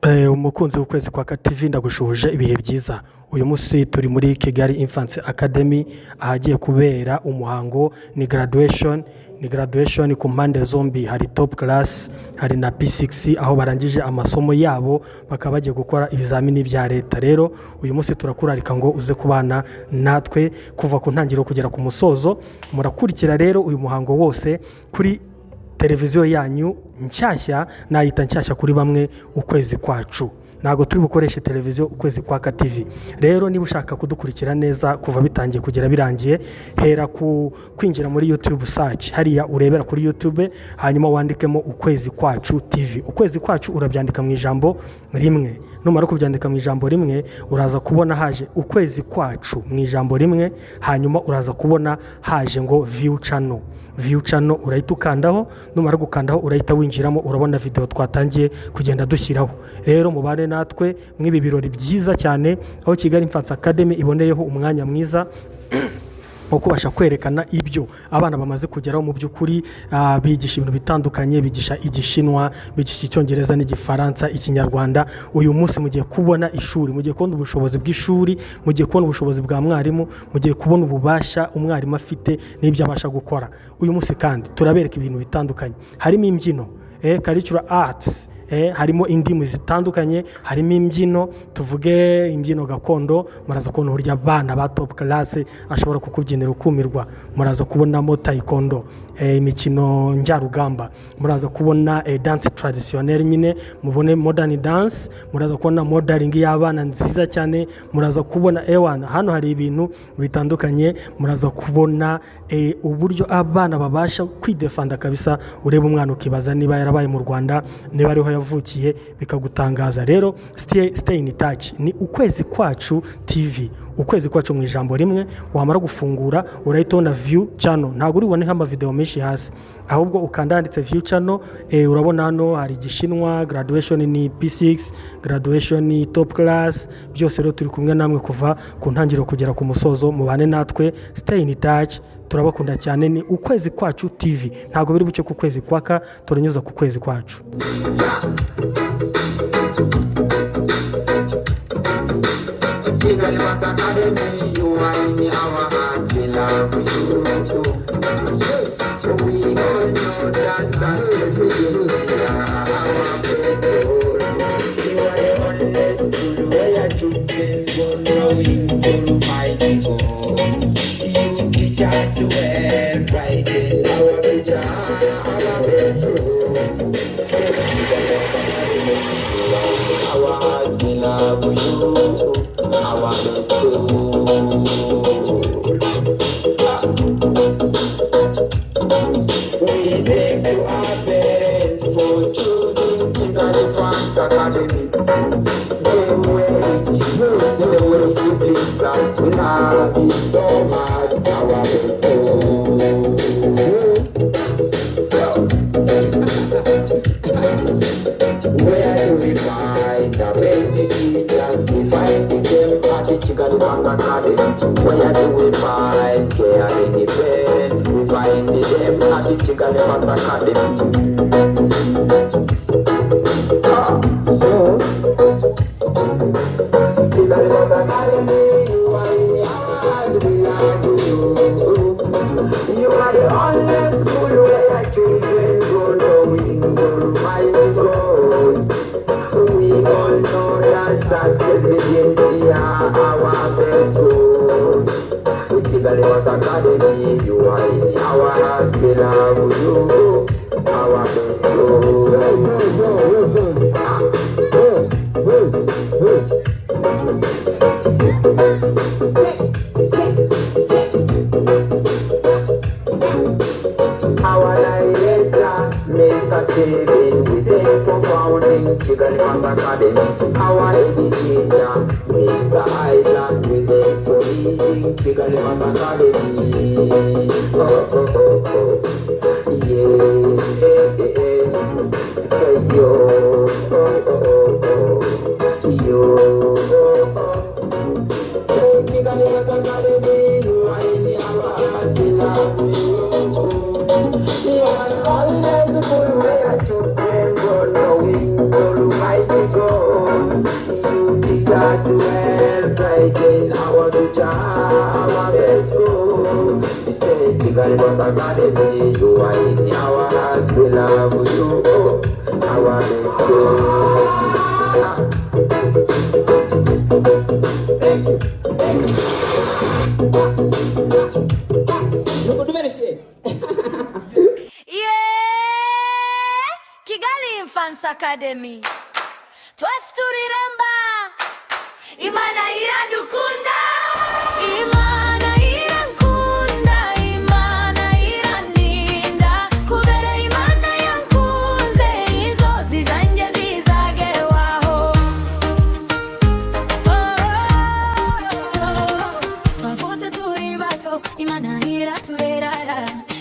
umukunzi w'ukwezi kwa TV ndagushuhuje ibihe byiza. Uyu munsi turi muri Kigali Infants Academy ahagiye kubera umuhango ni graduation ku mpande zombi, hari top class hari na P6 aho barangije amasomo yabo bakaba bagiye gukora ibizamini bya leta. Rero uyu munsi turakurarika ngo uze kubana natwe kuva ku ntangiriro kugera ku musozo. Murakurikira rero uyu muhango wose kuri televiziyo yanyu nshyashya, nayita nshyashya kuri bamwe, ukwezi kwacu. Ntago turi bukoreshe televiziyo ukwezi kwa TV. Rero niba ushaka kudukurikira neza kuva bitangiye kugera birangiye, hera ku kwinjira muri YouTube search, hariya urebera kuri YouTube, hanyuma wandikemo ukwezi kwacu TV. Ukwezi kwacu urabyandika mu ijambo rimwe. Numara kubyandika mu ijambo rimwe, uraza kubona haje ukwezi kwacu mu ijambo rimwe, hanyuma uraza kubona haje ngo view channel urahita ukandaho. Numara gukandaho urahita winjiramo, urabona video twatangiye kugenda dushyiraho. Rero mubane natwe mwibi birori byiza cyane aho Kigali Infants Academy iboneyeho umwanya mwiza ukubasha kwerekana ibyo abana bamaze kugeraho mu by'ukuri. Bigisha ibintu bitandukanye, bigisha igishinwa, bigisha icyongereza n'igifaransa, ikinyarwanda. Uyu munsi mugiye kubona ishuri, mugiye kubona ubushobozi bw'ishuri, mugiye kubona ubushobozi bwa mwarimu, mugiye kubona ububasha umwarimu afite n'ibyo abasha gukora. Uyu munsi kandi turabereka ibintu bitandukanye, harimo imbyino, cultural arts, harimo indimi zitandukanye, harimo imbyino, tuvuge imbyino gakondo. Muraza kubona uburyo abana ba top class ashobora kukubyinira ukumirwa. Muraza kubonamo taekwondo, imikino njyarugamba. Muraza kubona dance traditionnelle, nyine mubone modern dance. Muraza kubona modeling y'abana nziza cyane. Muraza kubona hano hari ibintu bitandukanye. Muraza kubona uburyo abana babasha kwidefanda kabisa. Ureba umwana ukibaza niba yarabaye mu Rwanda, niba ariho yavukiye, bikagutangaza. Rero stay in touch. Ni ukwezi kwacu TV, ukwezi kwacu mu ijambo rimwe. Wamara gufungura urahita ubona view channel, ntabwo uribone nk'ama video menshi hasi, ahubwo ukandanditse view channel. Urabona hano hari igishinwa, graduation ni P6, graduation ni top class. Byose rero turi kumwe namwe kuva ku ntangiriro kugera ku musozo. Mubane natwe, stay in touch, turabakunda cyane. Ni ukwezi kwacu TV, ntabwo biri buce ku kwezi kwaka, turanyuza ku kwezi kwacu. Kigali Infants Academy, you are in our hearts, we love you too. Yes, we all know that success begins here. Our best goal, you are the only school where children go knowing Almighty God. You teach us well, right in our future, our best goals. Our hearts, we love you too. Our best school. We thank you our parents for choosing Kigali Infants Academy. They wait, they will see things that we love you so much. Our best school. Where do we find the best teachers? We find them at the Kigali Infants Academy. Where do we find caring parents? We find them at the Kigali Infants Academy. Kigali Infants Academy, you are in our eyes, we love you. You are the only school where children go knowing Almighty God. We all know that success begins here, our best goal. Kigali Infants Academy, you are in our hearts, we love you, our best goal. Our director, Mr. Steven, we thank for founding Kigali Infants Academy. Our educator, Mr. Isaac, we thank for leading Kigali Infants Academy. Yeah, say yo, say Kigali Infants Academy, you are in our hearts, we love you. You are always full where children go knowing Almighty God. Kigali Infants Academy Twasturiramba Imana iradukunda Imana irankunda Imana irandinda Kubera Imana yankunze Inzozi zanjye zizagerwaho Twavutse turi bato Imana iraturera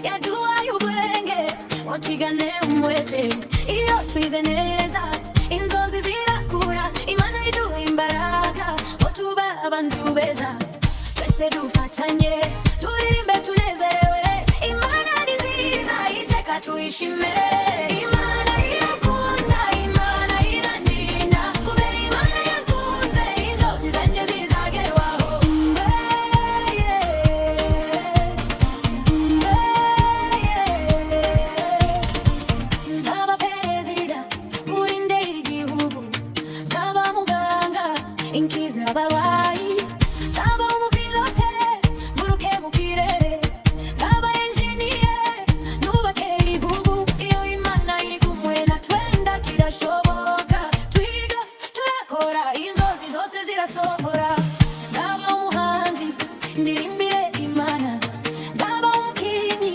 Yaduhaye ubwenge ngo twigane umwete Iyo twize neza inzozi zirakura Imana iduha imbaraga ngo tube abantu beza Twese dufatanye turirimbe tunezerewe Imana ni nziza iteka tuyishime Imana irakunda Imana irandinda Kubera Imana yankunze inzozi zanjye zizagerwaho Nzaba perezida urinde igihugu Nzaba muganga inkize abarwayi Nzaba umupilote nguruke mu kirere Nzaba engineer nubake igihugu Iyo Imana iri kumwe natwe kirashoboka Twiga turakora inzozi zose zirasohora Nzaba umuhanzi ndirimbire Imana Nzaba umukinyi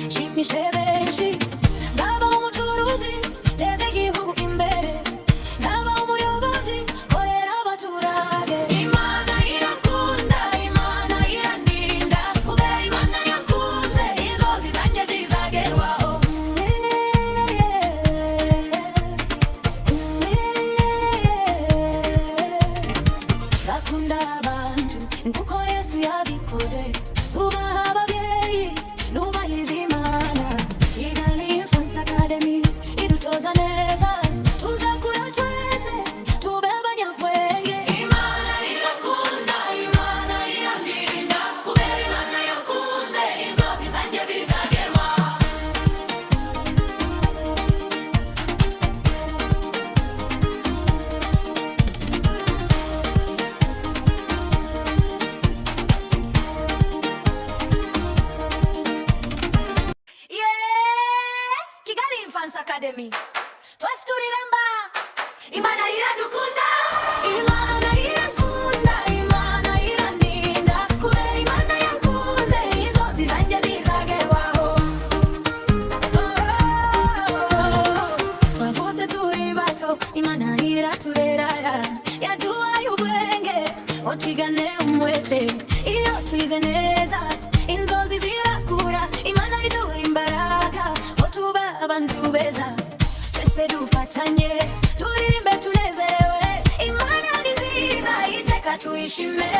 nshimishe benshi Nzaba umucuruzi teze igihugu imbere Nzaba umuyobozi korera abaturage Imana irakunda Imana irandinda Kubera Imana yankunze inzozi zanjye zizagerwaho Nzakunda abantu kuko Yesu yabikoze Tubaha ababyeyi nubahiriza Imana Kigali Infants Academy idutoza neza Tuzakura twese tube abanyabwenge Imana irakunda Imana irandinda Kubera Imana yankunze inzozi zanjye zizagerwaho Kigali Infants Academy Twasturiramba Imana iradukunda Imana irankunda Imana irandinda Kubera Imana yankunze inzozi zanjye zizagerwaho Twavutse turi bato Imana iraturera Yaduhaye ubwenge ngo twigane umwete Iyo twize neza inzozi zirakura Imana iduha imbaraga ngo tube abantu beza Twese dufatanye turirimbe tunezerewe Imana ni nziza iteka tuyishime